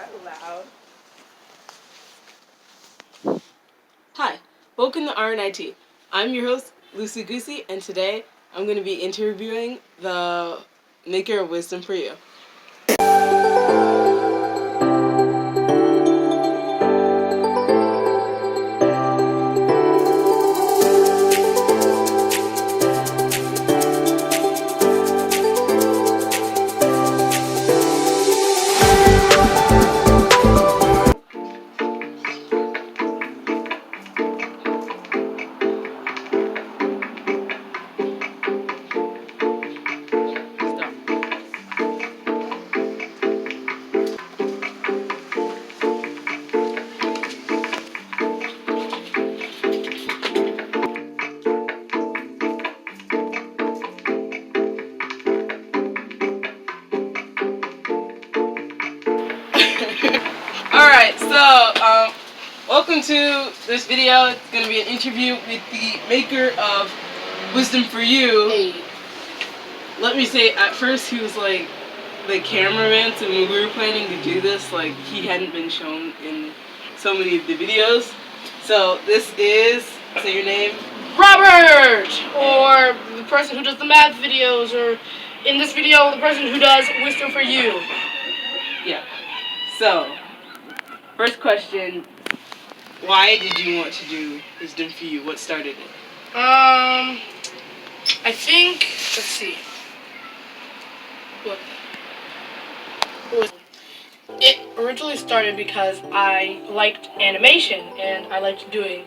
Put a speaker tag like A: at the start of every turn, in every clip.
A: that loud.
B: Hi, welcome to R&IT. I'm your host, Lucy Goosey, and today I'm going to be interviewing the maker of Wisdom4U. Alright, so welcome to this video. It's going to be an interview with the maker of Wisdom4U.
A: Hey.
B: Let me say, at first he was like the cameraman, so when we were planning to do this, like, he hadn't been shown in so many of the videos. So this is, say your name.
A: Robert! Or the person who does the math videos, or in this video, the person who does Wisdom4U.
B: Yeah. So, first question, why did you want to do Wisdom4U? What started it?
A: I think, let's see. It originally started because I liked animation, and I liked doing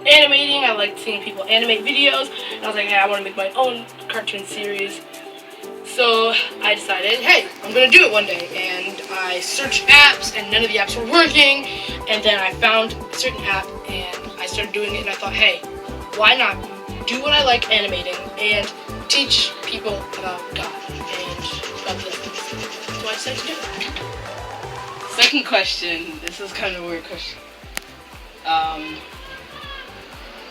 A: animating. I liked seeing people animate videos, and I was like, hey, I want to make my own cartoon series. So I decided, hey, I'm going to do it one day, and I searched apps, and none of the apps were working, and then I found a certain app, and I started doing it, and I thought, hey, why not do what I like animating, and teach people about God, and about the so I decided to do it.
B: Second question, this is kind of a weird question.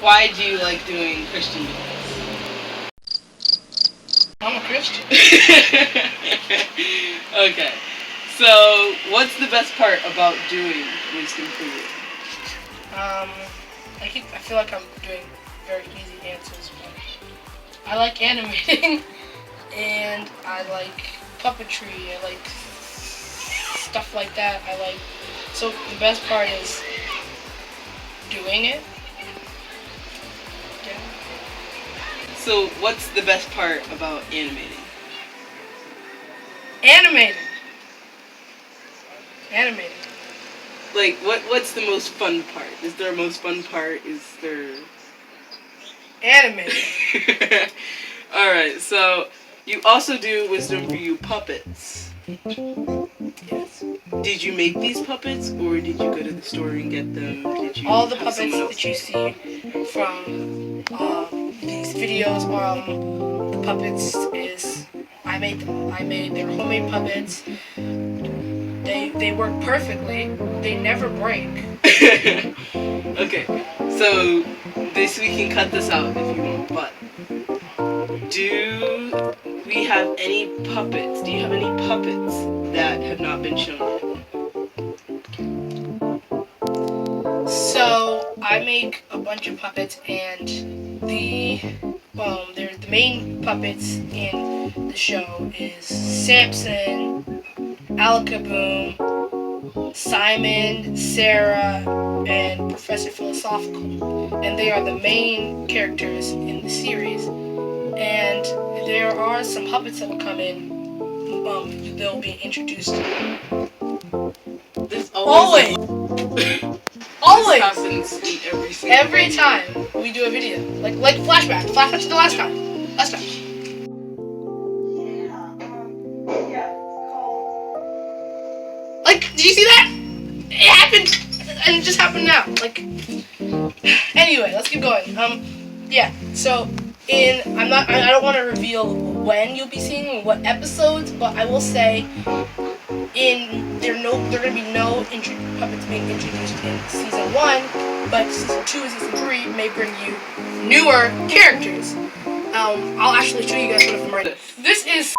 B: Why do you like doing Christian videos?
A: I'm a Christian.
B: Okay, so what's the best part about doing Wisdom4U?
A: I feel like I'm doing very easy answers, but I like animating, and I like puppetry, I like stuff like that. So the best part is doing it. Yeah.
B: So what's the best part about animating?
A: Animating.
B: Like, what's the most fun part? Is there a most fun part? Is there...
A: Animating.
B: Alright, so you also do Wisdom4U puppets.
A: Yes.
B: Did you make these puppets, or did you go to the store and get them? Did you
A: All the
B: have
A: puppets
B: someone else
A: that you see from these videos, the puppets is I made them. They're homemade puppets. They work perfectly. They never break.
B: Okay, so we can cut this out if you want, but do we have any puppets? Do you have any puppets that have not been shown yet?
A: So I make a bunch of puppets, and they're the main puppets in the show is Samson, Alakaboom, Simon, Sarah, and Professor Philosophical, and they are the main characters in the series. And there are some puppets that will come in. They'll be introduced.
B: This
A: Always.
B: This happens in
A: Every time we do a video, like flashback to the last time. Like, did you see that? It happened, and it just happened now. Like, anyway, let's keep going. Yeah. So, I don't want to reveal when you'll be seeing what episodes, but I will say, there are gonna be no puppets being introduced in season 1, but season 2 and season 3 may bring you newer characters. I'll actually show you guys one of them right now. This is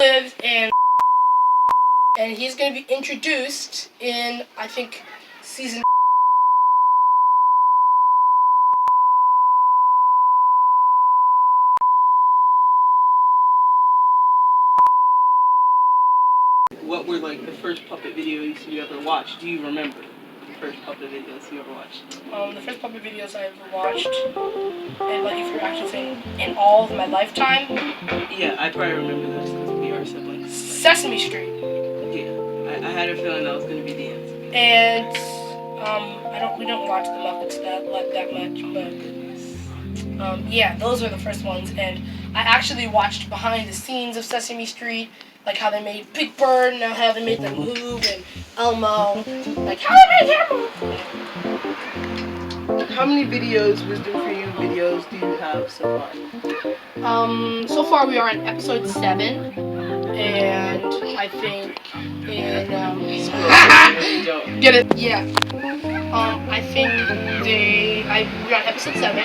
A: lives and and he's going to be introduced in, I think, season.
B: What were like the first puppet videos you ever watched? Do you remember the first puppet videos you ever watched?
A: The first puppet videos I ever watched, and like if you're actually saying in all of my lifetime.
B: Yeah, I probably remember those because we are siblings.
A: Sesame Street.
B: Yeah, I had a feeling that was going to be the answer.
A: And we don't watch the Muppets that much, but yeah, those are the first ones. And I actually watched behind the scenes of Sesame Street, like how they made Big Bird and how they made them move, and Elmo, like how they made him move.
B: How many videos, Wisdom4U videos, do you have so far?
A: So far we are on episode 7, and I think in get it? Yeah. I think we're on episode 7,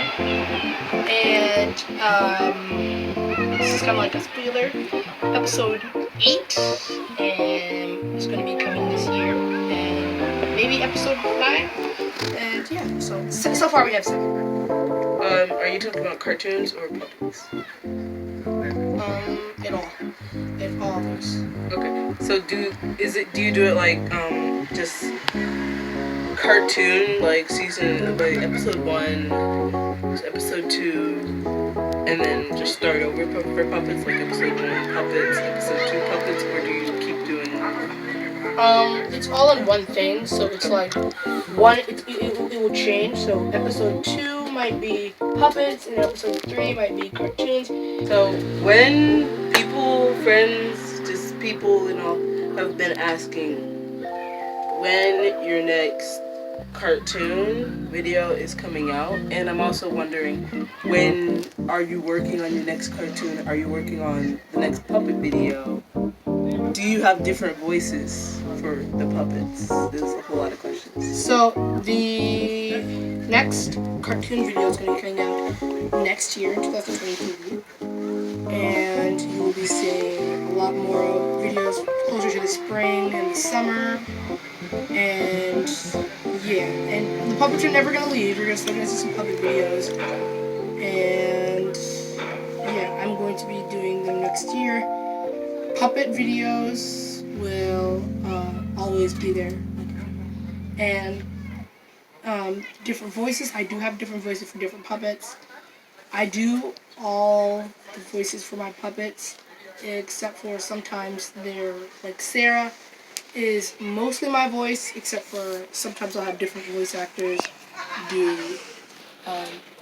A: and this is kind of like a spoiler. Episode 8, and it's gonna be coming this year, and maybe episode 9, and yeah. So far we have 7.
B: Are you talking about cartoons or puppets?
A: In all of those.
B: Okay. So do you do it like just cartoon like episode 1, episode 2, and then just start over for puppets like episode 1 puppets, episode 2 puppets, or do you keep doing
A: It's all in one thing, so it's like one. It will change. So episode 2 might be puppets, and episode 3 might be cartoons.
B: So when friends, just people, have been asking when your next cartoon video is coming out, and I'm also wondering when are you working on your next cartoon? Are you working on the next puppet video? Do you have different voices for the puppets? There's a whole lot of questions.
A: So the next cartoon video is going to be coming out next year, 2023, and you will be seeing a lot more videos closer to the spring and the summer, and yeah, and the puppets are never going to leave. You're still going to see some puppet videos, and yeah, I'm going to be doing them next year. Puppet videos will always be there, and different voices. I do have different voices for different puppets. I do all the voices for my puppets, except for sometimes they're like Sarah is mostly my voice, except for sometimes I'll have different voice actors do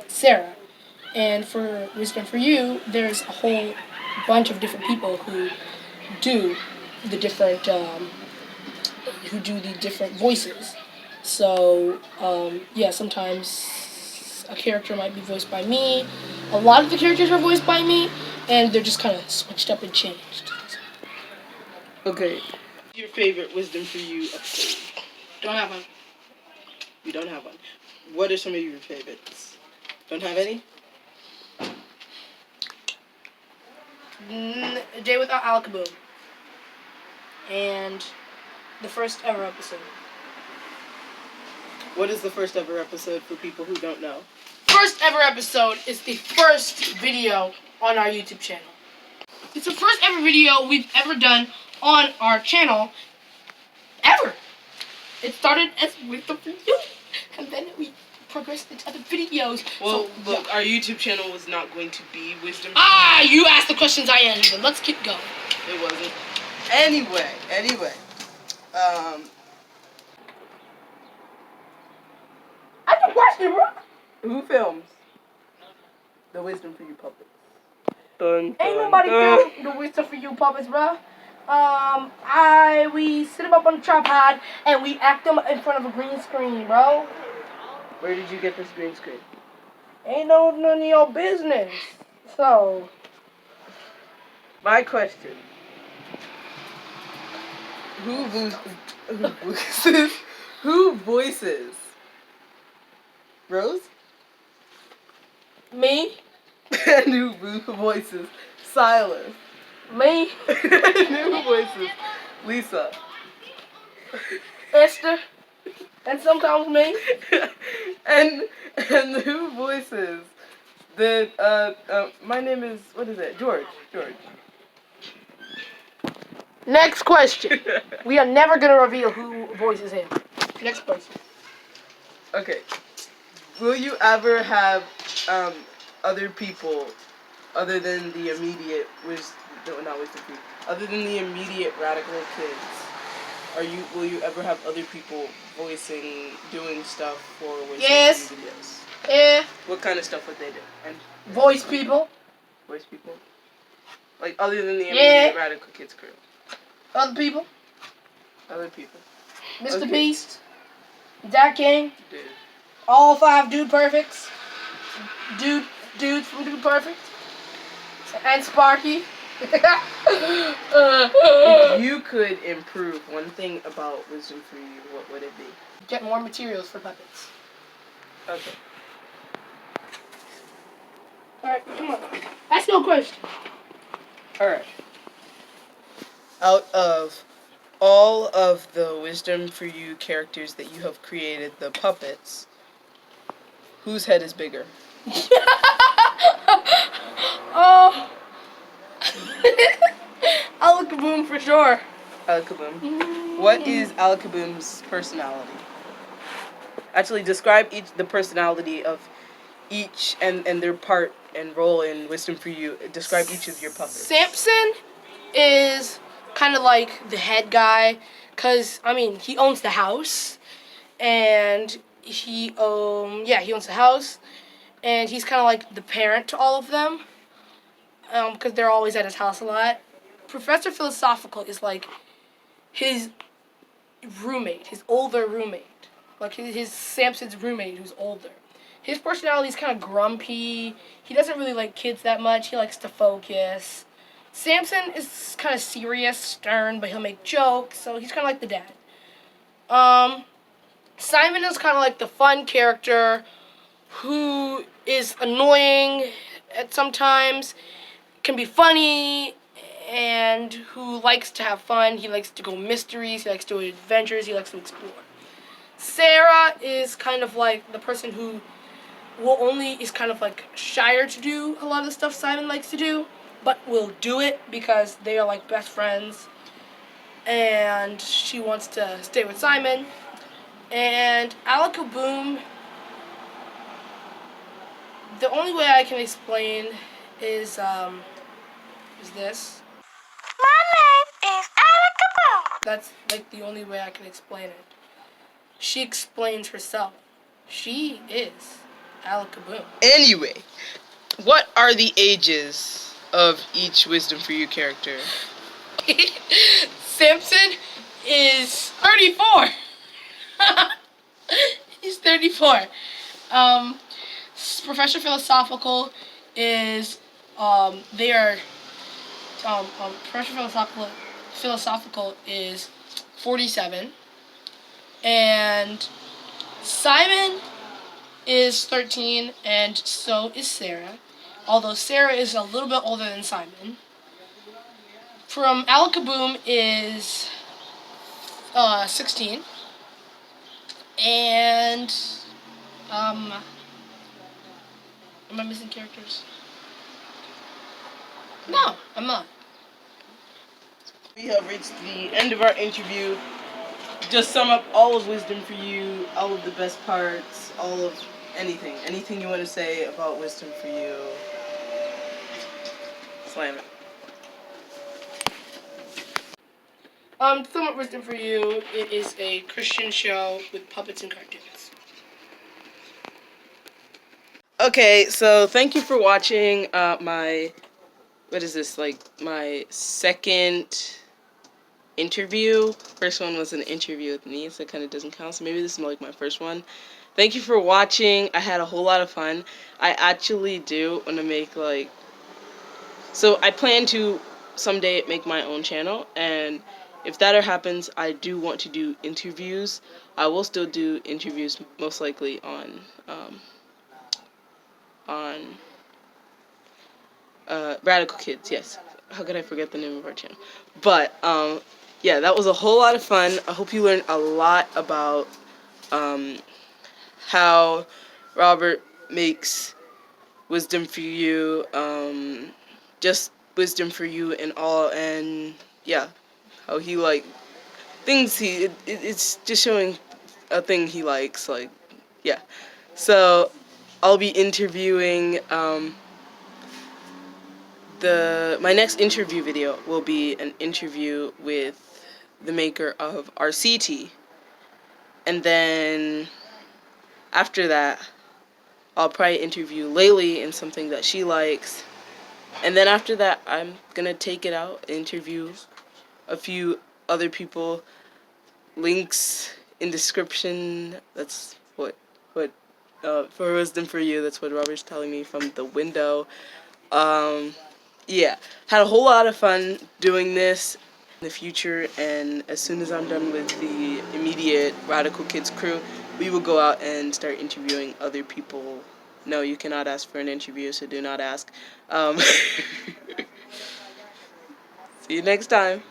A: Sarah. And for Wisdom4U, there's a whole bunch of different people who do the different voices. So yeah, sometimes a character might be voiced by me. A lot of the characters are voiced by me, and they're just kind of switched up and changed.
B: Okay. Your favorite Wisdom4U episode?
A: Don't have one.
B: You don't have one. What are some of your favorites? Don't have any?
A: A Day Without Alakaboom. And the first ever episode.
B: What is the first ever episode for people who don't know?
A: First ever episode is the first video on our YouTube channel. It's the first ever video we've ever done on our channel, ever. It started as Wisdom4U, and then we progressed into other videos.
B: Well, look, our YouTube channel was not going to be Wisdom.
A: You asked the questions I answered. Let's keep going.
B: It wasn't. Anyway.
A: I have a question, bro.
B: Who films the Wisdom4U puppets? Dun,
A: Ain't nobody film the Wisdom4U puppets, bro. We set them up on a tripod and we act them in front of a green screen, bro.
B: Where did you get this green screen?
A: Ain't none of your business. So,
B: my question: Who voices Rose?
A: me?
B: And who voices Silas?
A: Me,
B: New voices. Lisa.
A: Esther, and sometimes me.
B: and new voices. My name is, what is it? George.
A: Next question. We are never gonna reveal who voices him. Next question.
B: Okay. Will you ever have other people other than the immediate other than the immediate radical kids? Will you ever have other people doing stuff for Wisdom
A: Yes.
B: videos?
A: Yeah.
B: What kind of stuff would they do? And
A: Voice people.
B: voice people? Like other than the immediate radical kids crew.
A: Other people. Mr.
B: Okay.
A: Beast. Zach King.
B: Dude.
A: All 5 Dude Perfects. Dudes from Dude Perfect. And Sparky.
B: If you could improve one thing about Wisdom4U, what would it be?
A: Get more materials for puppets.
B: Okay.
A: Alright, come on. Ask no question.
B: Alright. Out of all of the Wisdom4U characters that you have created, the puppets, whose head is bigger?
A: Oh. Alakaboom for sure.
B: Alakaboom. What is Alakaboom's personality? Actually, describe the personality of each and their part and role in Wisdom4U. Describe each of your puppets.
A: Samson is kind of like the head guy, because, I mean, he owns the house, and he owns the house, and he's kind of like the parent to all of them, because they're always at his house a lot. Professor Philosophical is like his roommate, his older roommate, like his Samson's roommate who's older. His personality is kind of grumpy. He doesn't really like kids that much. He likes to focus. Samson is kind of serious, stern, but he'll make jokes, so he's kind of like the dad. Simon is kind of like the fun character who is annoying at sometimes, can be funny, and who likes to have fun. He likes to go mysteries, he likes to do adventures, he likes to explore. Sarah is kind of like the person who is kind of like shyer to do a lot of the stuff Simon likes to do, but will do it because they are like best friends, and she wants to stay with Simon. And Alakaboom, the only way I can explain is this. My name is Alakaboom. That's like the only way I can explain it. She explains herself. She is Alakaboom.
B: Anyway, what are the ages of each Wisdom4U character?
A: Samson is 34. He's 34. Professor Philosophical is Professor Philosophical is 47, and Simon is 13, and so is Sarah, although Sarah is a little bit older than Simon. From Alakaboom is 16, and am I missing characters? No, I'm not.
B: We have reached the end of our interview. Just sum up all of Wisdom4U, all of the best parts, all of anything. Anything you want to say about Wisdom4U. Slam it.
A: To sum up Wisdom4U, it is a Christian show with puppets and cartoons.
B: Okay, so thank you for watching my second interview. First one was an interview with me, so it kind of doesn't count, so maybe this is more like my first one. Thank you for watching. I had a whole lot of fun. I actually do want to make so I plan to someday make my own channel, and if that happens, I do want to do interviews. I will still do interviews most likely on Radical Kids, yes. how could I forget the name of our channel? But yeah, that was a whole lot of fun. I hope you learned a lot about how Robert makes Wisdom4U, just Wisdom4U and all, and yeah, how he like things it's just showing a thing he likes, like, yeah. So I'll be interviewing my next interview video will be an interview with the maker of R&IT, and then after that I'll probably interview Laylee in something that she likes, and then after that I'm gonna take it out, interview a few other people. Links in description. That's what for Wisdom4U. That's what Robert's telling me from the window. Yeah, had a whole lot of fun doing this in the future, and as soon as I'm done with the immediate Radical Kids crew, we will go out and start interviewing other people. No, you cannot ask for an interview, so do not ask. See you next time.